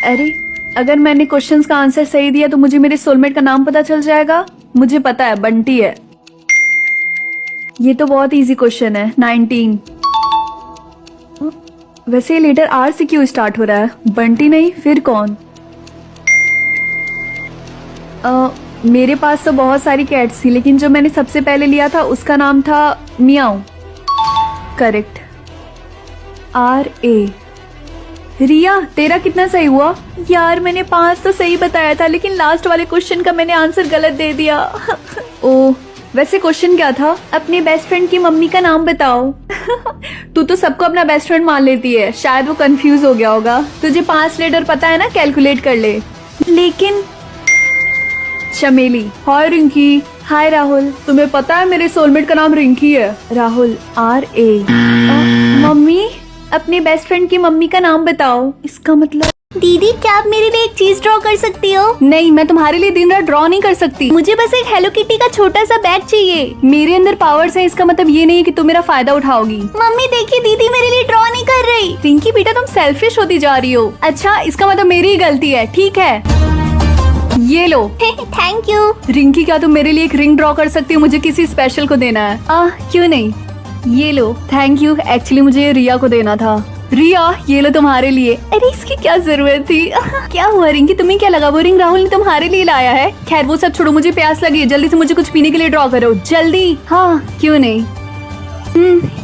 अरे अगर मैंने क्वेश्चंस का आंसर सही दिया तो मुझे मेरे सोलमेट का नाम पता चल जाएगा। मुझे पता है, बंटी है। ये तो बहुत इजी क्वेश्चन है। 19। वैसे ये लेटर आर से क्यों स्टार्ट हो रहा है? बंटी नहीं, फिर कौन? मेरे पास तो बहुत सारी कैट्स थी, लेकिन जो मैंने सबसे पहले लिया था उसका नाम था मियाऊ। करेक्ट। R A. रिया, तेरा कितना सही हुआ? यार मैंने 5 तो सही बताया था, लेकिन लास्ट वाले क्वेश्चन का मैंने आंसर गलत दे दिया। ओ, वैसे क्वेश्चन क्या था? अपने बेस्ट फ्रेंड की मम्मी का नाम बताओ। तू तो सबको अपना बेस्ट फ्रेंड मान लेती है, शायद वो कंफ्यूज हो गया होगा। तुझे 5 लेटर पता है ना, कैलकुलेट कर ले। लेकिन चमेली। हाय रिंकी। हाय राहुल। तुम्हें पता है मेरे सोलमेट का नाम रिंकी है। Rahul, R A. मम्मी, अपने बेस्ट फ्रेंड की मम्मी का नाम बताओ। इसका मतलब दीदी, क्या आप मेरे लिए एक चीज ड्रॉ कर सकती हो? नहीं, मैं तुम्हारे लिए दिन रात ड्रॉ नहीं कर सकती। मुझे बस एक हेलो किटी का छोटा सा बैग चाहिए। मेरे अंदर पावर्स हैं, इसका मतलब ये नहीं है कि तुम मेरा फायदा उठाओगी। मम्मी देखिए, दीदी मेरे लिए ड्रॉ नहीं कर रही। रिंकी बेटा, तुम सेल्फिश होती जा रही हो। अच्छा, इसका मतलब मेरी ही गलती है। ठीक है, ये लो। Thank you. रिंकी, क्या तुम मेरे लिए एक रिंग ड्रॉ कर सकती हो? मुझे किसी स्पेशल को देना है। क्यों नहीं, ये लो। Thank you. एक्चुअली मुझे ये रिया को देना था। रिया, ये लो तुम्हारे लिए। अरे इसकी क्या जरूरत थी? क्या हुआ रिंकी, तुम्हें क्या लगा वो रिंग राहुल ने तुम्हारे लिए लाया है? खैर वो सब छोड़ो, मुझे प्यास लगी है, जल्दी से मुझे कुछ पीने के लिए ड्रॉ करो, जल्दी। हाँ, क्यों नहीं।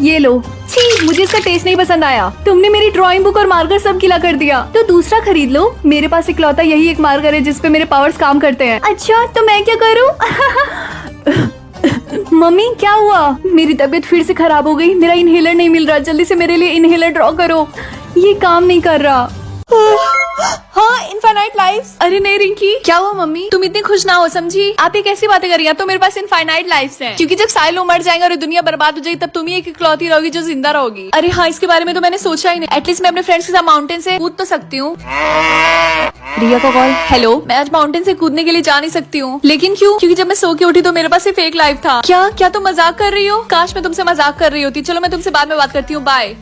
ये लो। छी, मुझे इसका टेस्ट नहीं पसंद आया। तुमने मेरी ड्राइंग बुक और मार्कर सब गीला कर दिया। तो दूसरा खरीद लो। मेरे पास इकलौता यही एक मार्कर है जिसपे मेरे पावर्स काम करते हैं। अच्छा, तो मैं क्या करूँ? मम्मी, क्या हुआ? मेरी तबीयत फिर से खराब हो गई। मेरा इनहेलर नहीं मिल रहा, जल्दी से मेरे लिए इनहेलर ड्रॉ करो। ये काम नहीं कर रहा। हाँ, इनफाइनाइट लाइफ्स। अरे नहीं रिंकी। क्या हुआ मम्मी? तुम इतनी खुश ना हो, समझी? आप ये कैसी बातें कर रही हैं? तो मेरे पास इनफाइनाइट लाइफ्स हैं, क्योंकि जब सारे लोग मर जाएंगे और ये दुनिया बर्बाद हो जाएगी, तब तुम ही एक इकलौती रहोगी जो जिंदा रहोगी। अरे हाँ, इसके बारे में तो मैंने सोचा ही नहीं। एटलीस्ट मैं अपने फ्रेंड्स के साथ माउंटेन से कूद तो सकती हूँ। रिया को कॉल। हेलो, मैं आज माउंटेन से कूदने के लिए जा नहीं सकती हूँ। लेकिन क्यों? क्योंकि जब मैं सो के उठी तो मेरे पास सिर्फ एक लाइफ था। क्या तुम मजाक कर रही हो? काश मैं तुमसे मजाक कर रही होती। चलो मैं तुमसे बाद में बात करती हूँ, बाय।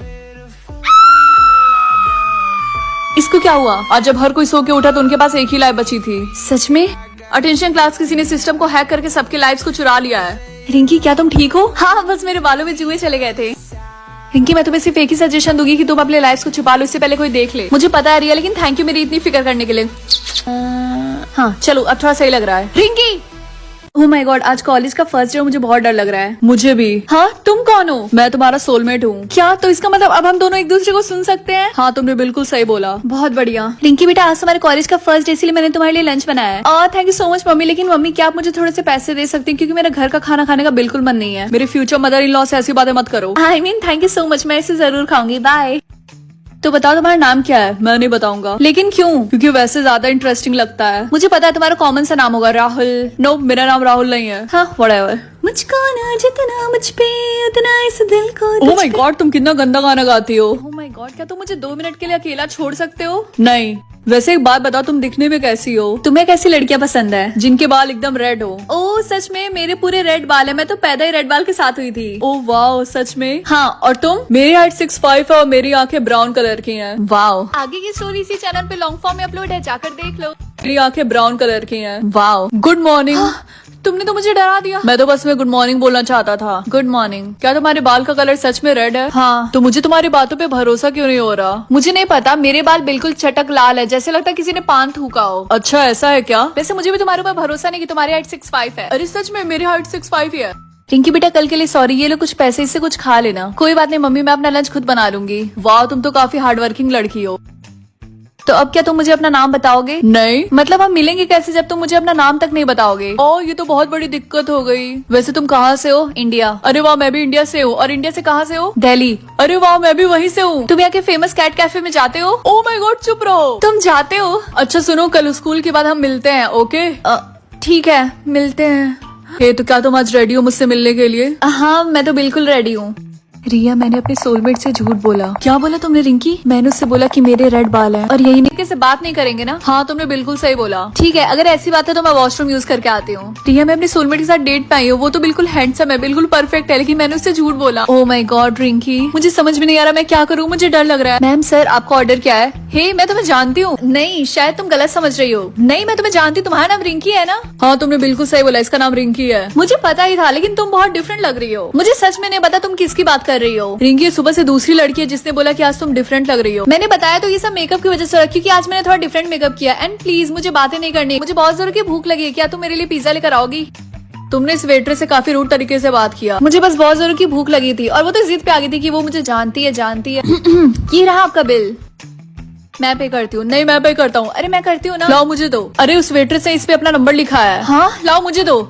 इसको क्या हुआ? आज जब हर कोई सो के उठा तो उनके पास एक ही लाइफ बची थी। सच में? अटेंशन क्लास किसी ने सिस्टम को हैक करके सबके लाइफ्स को चुरा लिया है। रिंकी, क्या तुम ठीक हो? हाँ, बस मेरे बालों में जुए चले गए थे। रिंकी, मैं तुम्हें सिर्फ एक ही सजेशन दूंगी कि तुम अपने लाइफ्स को छुपा लो, इससे पहले कोई देख ले। मुझे पता है रिया, लेकिन थैंक यू मेरी इतनी फिक्र करने के लिए। हाँ चलो, अब थोड़ा सही लग रहा है। रिंकी, ओह माय गॉड, आज कॉलेज का फर्स्ट डे, मुझे बहुत डर लग रहा है। मुझे भी। हाँ, तुम कौन हो? मैं तुम्हारा सोलमेट हूँ। क्या? तो इसका मतलब अब हम दोनों एक दूसरे को सुन सकते हैं? हाँ, तुमने बिल्कुल सही बोला। बहुत बढ़िया। रिंकी बेटा, आज तुम्हारे कॉलेज का फर्स्ट डे, इसलिए मैंने तुम्हारे लिए लंच बनाया है। Thank you so much mummy. लेकिन मम्मी, क्या आप मुझे थोड़े से पैसे दे सकती हैं? क्योंकि मेरा घर का खाना खाने का बिल्कुल मन नहीं है। मेरे फ्यूचर मदर इन लॉ से ऐसी बातें मत करो। I mean thank you so much, मैं इसे जरूर खाऊंगी, बाय। तो बताओ तुम्हारा नाम क्या है? मैं नहीं बताऊंगा। लेकिन क्यों? क्योंकि वैसे ज्यादा इंटरेस्टिंग लगता है। मुझे पता है तुम्हारा कॉमन सा नाम होगा, राहुल। नो, मेरा नाम राहुल नहीं है। हाँ, व्हाटएवर। मुझको ना जितना मुझ पे उतना इस दिल को। ओह माय गॉड, तुम कितना गंदा गाना गाती हो। ओह माय गॉड, क्या तुम मुझे 2 मिनट के लिए अकेला छोड़ सकते हो? नहीं। वैसे एक बात बताओ, तुम दिखने में कैसी हो? तुम्हें कैसी लड़कियां पसंद है? जिनके बाल एकदम रेड हो। ओह सच में? मेरे पूरे रेड बाल है, मैं तो पैदा ही रेड बाल के साथ हुई थी। ओह वाओ, सच में? हाँ, और तुम? मेरी हाइट 6'5" है और मेरी आंखें ब्राउन कलर की हैं। वाओ। आगे की स्टोरी इसी चैनल पे लॉन्ग फॉर्म में अपलोड है, जाकर देख लो। मेरी आंखें ब्राउन कलर की हैं। वाओ। Good morning. तुमने तो मुझे डरा दिया। मैं तो बस में गुड मॉर्निंग बोलना चाहता था। Good morning. क्या तुम्हारे बाल का कलर सच में रेड है? हाँ। तो मुझे तुम्हारी बातों पे भरोसा क्यों नहीं हो रहा? मुझे नहीं पता, मेरे बाल बिल्कुल चटक लाल है, जैसे लगता है किसी ने पान थूका हो। अच्छा, ऐसा है क्या? वैसे मुझे भी तुम्हारे ऊपर भरोसा नहीं कि तुम्हारी हाइट 6'5" है। अरे सच में, मेरी हाइट 6'5" ही है। रिंकी बेटा, कल के लिए सॉरी। ये लो कुछ पैसे, इससे कुछ खा लेना। कोई बात नहीं मम्मी, मैं अपना लंच खुद बना लूंगी। वाह, तुम तो काफी हार्ड वर्किंग लड़की हो। तो अब क्या तुम मुझे अपना नाम बताओगे? नहीं। मतलब हम मिलेंगे कैसे जब तुम मुझे अपना नाम तक नहीं बताओगे? ओह, ये तो बहुत बड़ी दिक्कत हो गई। वैसे तुम कहाँ से हो? इंडिया। अरे वाह, मैं भी इंडिया से हूँ। और इंडिया से कहाँ से हो? दिल्ली। अरे वाह, मैं भी वहीं से हूँ। तुम यहाँ के फेमस कैट कैफे में जाते हो? ओह माय गॉड, चुप रहो। तुम जाते हो? अच्छा सुनो, कल स्कूल के बाद हम मिलते हैं, ओके? ठीक है, मिलते हैं। तो क्या तुम आज रेडी हो मुझसे मिलने के लिए? हाँ, मैं तो बिल्कुल रेडी हूँ। रिया, मैंने अपने सोलमेट से झूठ बोला। क्या बोला तुमने रिंकी? मैंने उससे बोला कि मेरे रेड बाल हैं और यही नहीं से बात नहीं करेंगे ना? हाँ, तुमने बिल्कुल सही बोला। ठीक है, अगर ऐसी बात है तो मैं वॉशरूम यूज करके आती हूँ। रिया, मैं अपने सोलमेट के साथ डेट पे आई हूँ। वो तो बिल्कुल हैंडसम है, बिल्कुल परफेक्ट है, लेकिन मैंने उससे झूठ बोला। ओह माय गॉड रिंकी, मुझे समझ में नहीं आ रहा मैं क्या करूँ, मुझे डर लग रहा है। मैम सर, आपका ऑर्डर क्या है? हे, मैं तुम्हें जानती हूँ। नहीं, शायद तुम गलत समझ रही हो। नहीं, मैं तुम्हें जानती हूँ, तुम्हारा नाम रिंकी है ना? हाँ, तुमने बिल्कुल सही बोला, इसका नाम रिंकी है। मुझे पता ही था, लेकिन तुम बहुत डिफरेंट लग रही हो। मुझे सच में नहीं पता तुम किसकी बात कर रही हो। रिंकी सुबह से दूसरी लड़की है जिसने बोला कि आज तुम डिफरेंट लग रही हो। मैंने बताया तो ये सब मेकअप की वजह से, क्योंकि आज मैंने थोड़ा डिफरेंट मेकअप किया। एंड प्लीज मुझे बातें नहीं करनी, मुझे बहुत जोर की भूख लगी है। क्या तुम मेरे लिए पिज्जा लेकर आओगी? तुमने इस वेटर से काफी रूड तरीके से बात किया। मुझे बस बहुत जोर की भूख लगी थी और वो तो जिद पे आ गई थी कि वो मुझे जानती है। ये रहा आपका बिल, मैं पे करती हूँ। नहीं, मैं पे करता हूँ। अरे मैं करती हूँ ना, लाओ मुझे दो। अरे उस वेटर से इस पे अपना नंबर लिखा है। हाँ, लाओ मुझे दो।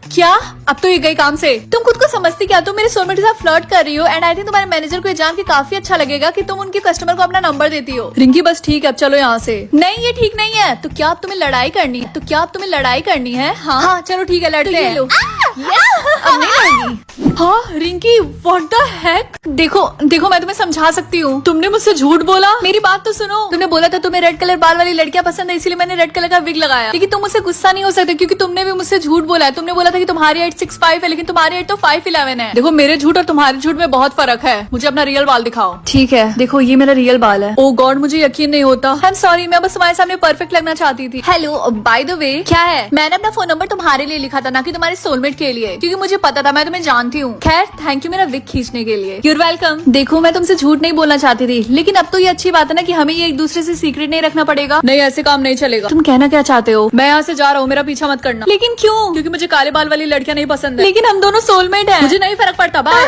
क्या? अब तो ये गई काम से। तुम खुद को समझती क्या? तुम मेरे सोलमेट के साथ फ्लर्ट कर रही हो एंड आई थिंक तुम्हारे मैनेजर को ये जान के काफी अच्छा लगेगा कि तुम उनके कस्टमर को अपना नंबर देती हो। रिंकी बस ठीक है, अब चलो यहाँ से। नहीं, ये ठीक नहीं है। तो क्या अब तुम्हें लड़ाई करनी है? हाँ, चलो ठीक है, लड़ते हैं। अब नहीं लड़ेगी। हाँ रिंकी, व्हाट द हेक? देखो मैं तुम्हें समझा सकती हूँ। तुमने मुझसे झूठ बोला। मेरी बात तो सुनो। तुमने बोला था तुम्हें रेड कलर बाल वाली लड़कियां पसंद है, इसीलिए मैंने रेड कलर का विग लगाया। लेकिन तुम मुझसे गुस्सा नहीं हो सकते क्योंकि तुमने भी मुझसे झूठ बोला है। तुमने बोला था कि तुम्हारी हाइट 6'5" है, लेकिन तुम्हारी हाइट तो 5'11" है। देखो, मेरे झूठ और तुम्हारे झूठ में बहुत फर्क है। मुझे अपना रियल बाल दिखाओ। ठीक है, देखो ये मेरा रियल बाल है। ओह गॉड, मुझे यकीन नहीं होता। आई एम सॉरी, मैं बस तुम्हारे सामने परफेक्ट लगना चाहती थी। हेलो, बाय द वे, क्या है? मैंने अपना फोन नंबर तुम्हारे लिए लिखा था, ना कि तुम्हारे सोलमेट के लिए, क्योंकि मुझे पता था मैं तुम्हें जानती हूँ। खैर, थैंक यू मेरा विग खींचने के लिए। You're welcome. देखो, मैं तुमसे झूठ नहीं बोलना चाहती थी, लेकिन अब तो ये अच्छी बात है ना कि हमें ये एक दूसरे से सीक्रेट नहीं रखना पड़ेगा। नहीं, ऐसे काम नहीं चलेगा। तुम कहना क्या चाहते हो? मैं यहाँ से जा रहा हूँ, मेरा पीछा मत करना। लेकिन क्यों? क्योंकि मुझे काले बाल वाली लड़कियां नहीं पसंद है। लेकिन हम दोनों सोलमेट हैं। मुझे नहीं फर्क पड़ता। बाय।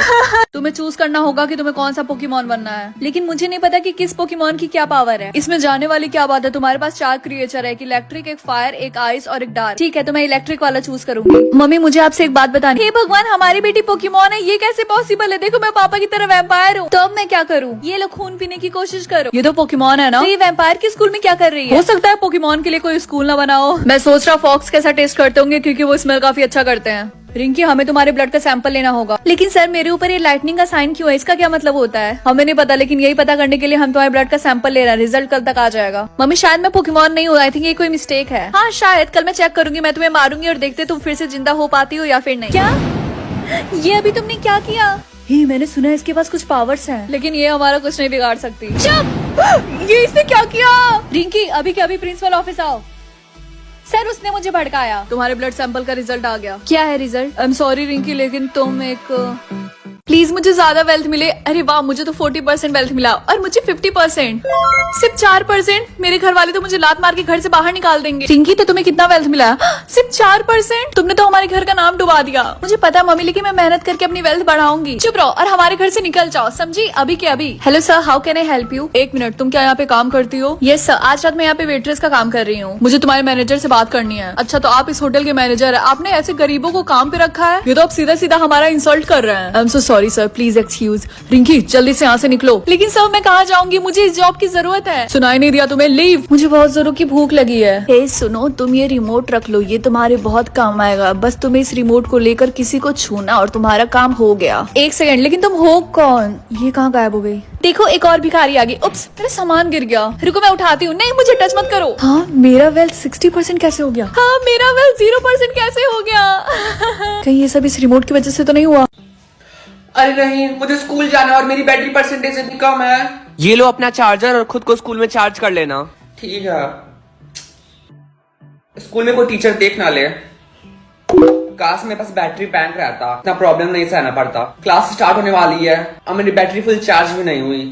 तुम्हें चूज करना होगा कि तुम्हें कौन सा पोकेमॉन बनना है, लेकिन मुझे नहीं पता कि किस पोकेमॉन की क्या पावर है। इसमें जाने वाली क्या बात है? तुम्हारे पास 4 क्रिएचर है, एक इलेक्ट्रिक, एक फायर, एक आइस और एक डार्क। ठीक है, तो मैं इलेक्ट्रिक वाला चूज करूंगी। मम्मी, मुझे आपसे एक बात बतानी। हे भगवान, हमारी बेटी पोकेमॉन है, ये कैसे पॉसिबल है? देखो, मैं पापा की तरह वैम्पायर हूँ, तो अब मैं क्या करूँ? ये लो, खून पीने की कोशिश करो। ये तो पोकेमॉन है ना? तो ये वैम्पायर के स्कूल में क्या कर रही है? हो सकता है पोकेमॉन के लिए कोई स्कूल ना बनाओ। मैं सोच रहा फॉक्स कैसा टेस्ट करते होंगे, क्योंकि वो स्मेल काफी अच्छा करते हैं। रिंकी, हमें तुम्हारे ब्लड का सैंपल लेना होगा। लेकिन सर, मेरे ऊपर ये लाइटनिंग का साइन क्यों है? इसका क्या मतलब होता है? हमें नहीं पता, लेकिन यही पता करने के लिए हम तुम्हारे ब्लड का सैंपल ले रहे हैं। रिजल्ट कल तक आ जाएगा। मम्मी, शायद मैं पोकेमॉन नहीं हूँ। आई थिंक ये कोई मिस्टेक है। हाँ शायद, कल मैं चेक करूंगी। मैं तुम्हें मारूंगी और देखते तुम फिर से जिंदा हो पाती हो या फिर नहीं। क्या? ये अभी तुमने क्या किया? ही, मैंने सुना है इसके पास कुछ पावर्स हैं, लेकिन ये हमारा कुछ नहीं बिगाड़ सकती। चुप! ये इसने क्या किया? रिंकी, अभी के अभी प्रिंसिपल ऑफिस आओ। सर, उसने मुझे भड़काया। तुम्हारे ब्लड सैंपल का रिजल्ट आ गया। क्या है result? I am sorry Rinki, लेकिन तुम एक प्लीज मुझे ज्यादा वेल्थ मिले। अरे वाह, मुझे तो 40% वेल्थ मिला और मुझे 50%। सिर्फ 4%? मेरे घर वाले तो मुझे लात मार के घर से बाहर निकाल देंगे। रिंकी, तो तुम्हें कितना वेल्थ मिला? सिर्फ 4%? तुमने तो हमारे घर का नाम डुबा दिया। मुझे पता है मम्मी, लेकिन मैं मेहनत करके अपनी वेल्थ बढ़ाऊंगी। चुप रहो और हमारे घर से निकल जाओ, समझी? अभी के अभी। Hello sir, how can I help you? एक मिनट, तुम क्या यहाँ पे काम करती हो? यस सर, आज रात मैं यहाँ पे वेट्रेस का काम कर रही हूँ। मुझे तुम्हारे मैनेजर से बात करनी है। अच्छा, तो आप इस होटल के मैनेजर है? आपने ऐसे गरीबों को काम पे रखा है? ये तो आप सीधा सीधा हमारा इंसल्ट कर रहे हैं। I am so sorry sir, please excuse. Rinki, जल्दी से यहाँ से निकलो। लेकिन सर, मैं कहाँ जाऊंगी? मुझे इस जॉब की जरूरत है। सुनाई नहीं दिया तुम्हें? लीव। मुझे बहुत जोरों की भूख लगी है। हे सुनो, तुम ये रिमोट रख लो, ये तुम्हारे बहुत काम आएगा। बस तुम्हें इस रिमोट को लेकर किसी को छूना और तुम्हारा काम हो गया। एक सेकंड, लेकिन तुम हो कौन? ये कहाँ गायब हो गई? देखो, एक और भिखारी आ गई। उप्स, मेरा सामान गिर गया। रुको, मैं उठाती हूँ। नहीं, मुझे टच मत करो। हाँ, मेरा वेल्थ 60% कैसे हो गया? हाँ, मेरा वेल्थ 0% कैसे हो गया? कहीं ये सब इस रिमोट की वजह से तो नहीं हुआ? अरे नहीं, मुझे स्कूल जाना है और मेरी बैटरी परसेंटेज इतनी कम है। ये लो अपना चार्जर और खुद को स्कूल में चार्ज कर लेना। ठीक है। स्कूल में कोई टीचर देख ना ले। काश मेरे पास बैटरी बैंक रहता, इतना प्रॉब्लम नहीं सहना पड़ता। क्लास स्टार्ट होने वाली है और मेरी बैटरी फुल चार्ज भी नहीं हुई।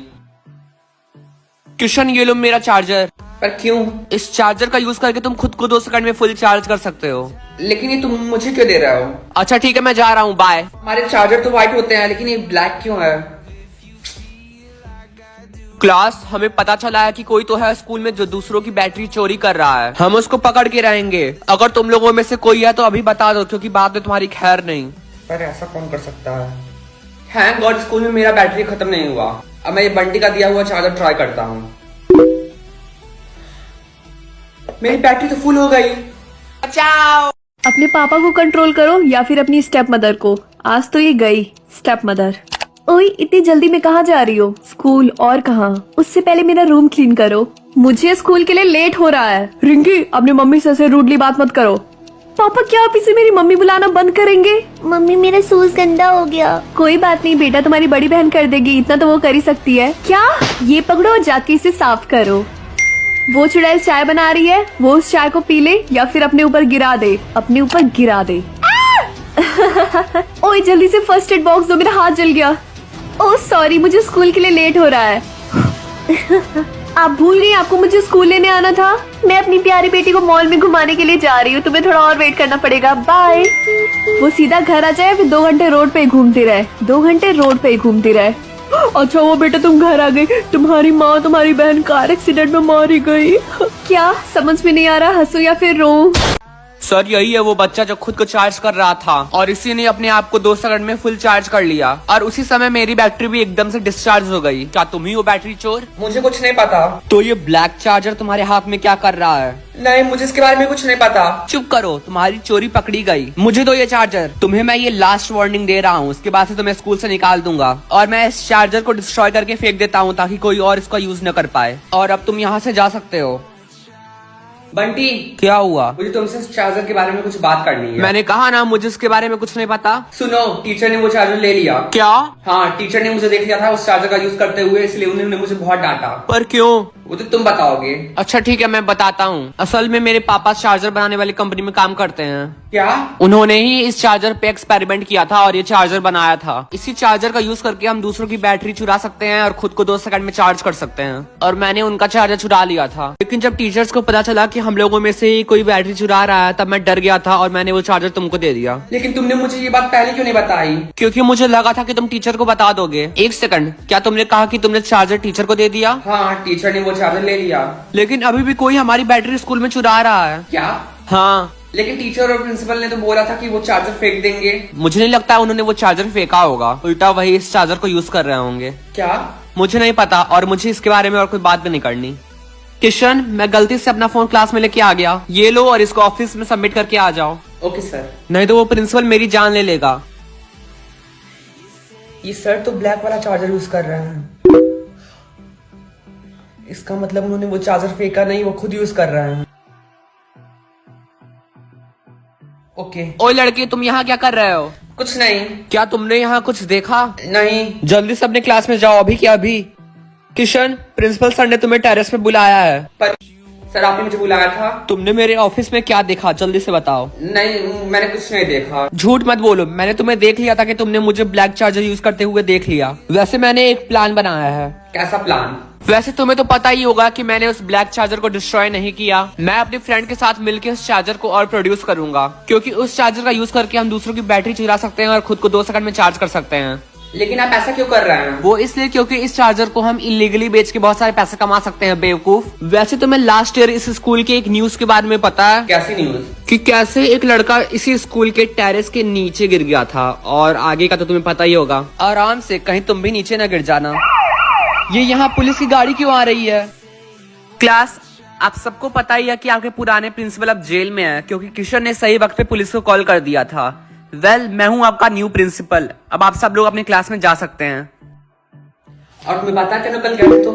क्वेश्चन, ये लो मेरा चार्जर। पर क्यों? इस चार्जर का यूज करके तुम खुद को 2 सेकंड में फुल चार्ज कर सकते हो। लेकिन ये तुम मुझे क्यों दे रहे हो? अच्छा ठीक है, मैं जा रहा हूँ, बाय। हमारे चार्जर तो व्हाइट होते हैं, लेकिन ये ब्लैक क्यों है? क्लास, हमें पता चला है कि कोई तो है स्कूल में जो दूसरों की बैटरी चोरी कर रहा है। हम उसको पकड़ के रहेंगे। अगर तुम लोगों में से कोई है तो अभी बता दो, क्योंकि बाद में तुम्हारी खैर नहीं। पर ऐसा कौन कर सकता है? थैंक गॉड स्कूल में मेरा बैटरी खत्म नहीं हुआ। अब मैं ये बंटी का दिया हुआ चार्जर ट्राई करता हूँ। मेरी बैटरी तो फुल हो गई। बचाओ। अपने पापा को कंट्रोल करो या फिर अपनी स्टेप मदर को। आज तो ये गई स्टेप मदर। ओए इतनी जल्दी में कहाँ जा रही हो? स्कूल और कहाँ? उससे पहले मेरा रूम क्लीन करो, मुझे स्कूल के लिए लेट हो रहा है। रिंकी अपनी मम्मी से ऐसे रूडली बात मत करो। पापा क्या आप इसे मेरी मम्मी बुलाना बंद करेंगे? मम्मी मेरा शूज गंदा हो गया। कोई बात नहीं बेटा, तुम्हारी बड़ी बहन कर देगी, इतना तो वो कर ही सकती है। क्या? ये पकड़ो और जाके इसे साफ करो। वो चुड़ैल चाय बना रही है, वो उस चाय को पी ले या फिर अपने ऊपर गिरा दे, अपने ऊपर गिरा दे। ओए जल्दी से फर्स्ट एड बॉक्स दो, मेरा हाथ जल गया। ओह सॉरी, मुझे स्कूल के लिए लेट हो रहा है। आप भूल गई आपको मुझे स्कूल लेने आना था। मैं अपनी प्यारी बेटी को मॉल में घुमाने के लिए जा रही हूँ, तुम्हें थोड़ा और वेट करना पड़ेगा। बाय। वो सीधा घर आ जाए फिर 2 घंटे रोड पे ही घूमती रहे, 2 घंटे रोड पे ही घूमती रहे। अच्छा वो बेटा तुम घर आ गई, तुम्हारी माँ तुम्हारी बहन कार एक्सीडेंट में मारी गई। क्या समझ में नहीं आ रहा, हंसू या फिर रो? सर यही है वो बच्चा जो खुद को चार्ज कर रहा था और इसी ने अपने आप को 2 सेकंड में फुल चार्ज कर लिया और उसी समय मेरी बैटरी भी एकदम से डिस्चार्ज हो गई। क्या तुम ही हो बैटरी चोर? मुझे कुछ नहीं पता। तो ये ब्लैक चार्जर तुम्हारे हाथ में क्या कर रहा है? नहीं, मुझे इसके बारे में कुछ नहीं पता। चुप करो, तुम्हारी चोरी पकड़ी गई। मुझे दो ये चार्जर, तुम्हें मैं ये लास्ट वार्निंग दे रहा हूँ, उसके बाद से तुम्हें स्कूल से निकाल दूंगा और मैं इस चार्जर को डिस्ट्रॉय करके फेंक देता हूँ ताकि कोई और इसका यूज न कर पाए। और अब तुम यहाँ से जा सकते हो। बंटी क्या हुआ? मुझे तुमसे इस चार्जर के बारे में कुछ बात करनी है। मैंने कहा ना मुझे इसके बारे में कुछ नहीं पता। सुनो, टीचर ने वो चार्जर ले लिया। क्या? हाँ, टीचर ने मुझे देख लिया था उस चार्जर का यूज करते हुए, इसलिए उन्होंने मुझे बहुत डांटा। पर क्यों? वो तो तुम बताओगे। अच्छा ठीक है, मैं बताता हूँ। असल में मेरे पापा चार्जर बनाने वाली कंपनी में काम करते हैं। क्या? उन्होंने ही इस चार्जर पे एक्सपेरिमेंट किया था और ये चार्जर बनाया था। इसी चार्जर का यूज करके हम दूसरों की बैटरी चुरा सकते हैं और खुद को 2 सेकंड में चार्ज कर सकते हैं। और मैंने उनका चार्जर चुरा लिया था, लेकिन जब टीचर्स को पता चला कि हम लोगों में से ही कोई बैटरी चुरा रहा है तब मैं डर गया था और मैंने वो चार्जर तुमको दे दिया। लेकिन तुमने मुझे ये बात पहले क्यों नहीं बताई? क्योंकि मुझे लगा था कि तुम टीचर को बता दोगे। 1 सेकंड, क्या तुमने कहा कि तुमने चार्जर टीचर को दे दिया? हाँ, टीचर ने वो चार्जर ले लिया। लेकिन अभी भी कोई हमारी बैटरी स्कूल में चुरा रहा है। क्या? हाँ, लेकिन टीचर और प्रिंसिपल ने तो बोला था कि वो चार्जर फेंक देंगे। मुझे नहीं लगता उन्होंने वो चार्जर फेंका होगा, उल्टा वही इस चार्जर को यूज कर रहे होंगे। क्या? मुझे नहीं पता और मुझे इसके बारे में और कोई बात भी नहीं करनी। किशन, मैं गलती से अपना फोन क्लास में लेके आ गया, ये लो और इसको ऑफिस में सबमिट करके आ जाओ। Okay sir. नहीं तो वो प्रिंसिपल मेरी जान ले लेगा। ये सर तो ब्लैक वाला चार्जर यूज कर रहे हैं। इसका मतलब उन्होंने वो चार्जर फेंका नहीं, वो खुद यूज कर रहे हैं। ओके। ओए लड़के, तुम यहाँ क्या कर रहे हो? कुछ नहीं। क्या तुमने यहाँ कुछ देखा? नहीं। जल्दी से अपने क्लास में जाओ, अभी क्या अभी। किशन, प्रिंसिपल सर ने तुम्हें टेरेस पे बुलाया है। पर सर आपने मुझे बुलाया था। तुमने मेरे ऑफिस में क्या देखा, जल्दी से बताओ। नहीं, मैंने कुछ नहीं देखा। झूठ मत बोलो, मैंने तुम्हें देख लिया था कि तुमने मुझे ब्लैक चार्जर यूज करते हुए देख लिया। वैसे मैंने एक प्लान बनाया है। कैसा प्लान? वैसे तुम्हें तो पता ही होगा कि मैंने उस ब्लैक चार्जर को डिस्ट्रॉय नहीं किया। मैं अपने फ्रेंड के साथ मिलकर उस चार्जर को और प्रोड्यूस करूंगा, क्योंकि उस चार्जर का यूज करके हम दूसरों की बैटरी चुरा सकते हैं और खुद को 2 सेकंड में चार्ज कर सकते हैं। लेकिन आप ऐसा क्यों कर रहे हैं? वो इसलिए क्योंकि इस चार्जर को हम इलीगली बेच के बहुत सारे पैसे कमा सकते हैं, बेवकूफ। वैसे तुम्हें लास्ट ईयर इस स्कूल के एक न्यूज के बारे में पता है? कैसी न्यूज? कि कैसे एक लड़का इसी स्कूल के टेरेस के नीचे गिर गया था, और आगे का तो तुम्हें पता ही होगा। आराम से, कहीं तुम भी नीचे न गिर जाना। ये यहाँ पुलिस की गाड़ी क्यों आ रही है? क्लास, आप सबको पता ही है कि आपके पुराने प्रिंसिपल अब जेल में है, क्योंकि किशन ने सही वक्त पे पुलिस को कॉल कर दिया था। मैं हूँ आपका न्यू प्रिंसिपल। अब आप सब लोग अपने क्लास में जा सकते हैं। और तुम्हें पता है क्या कल गए थे तो?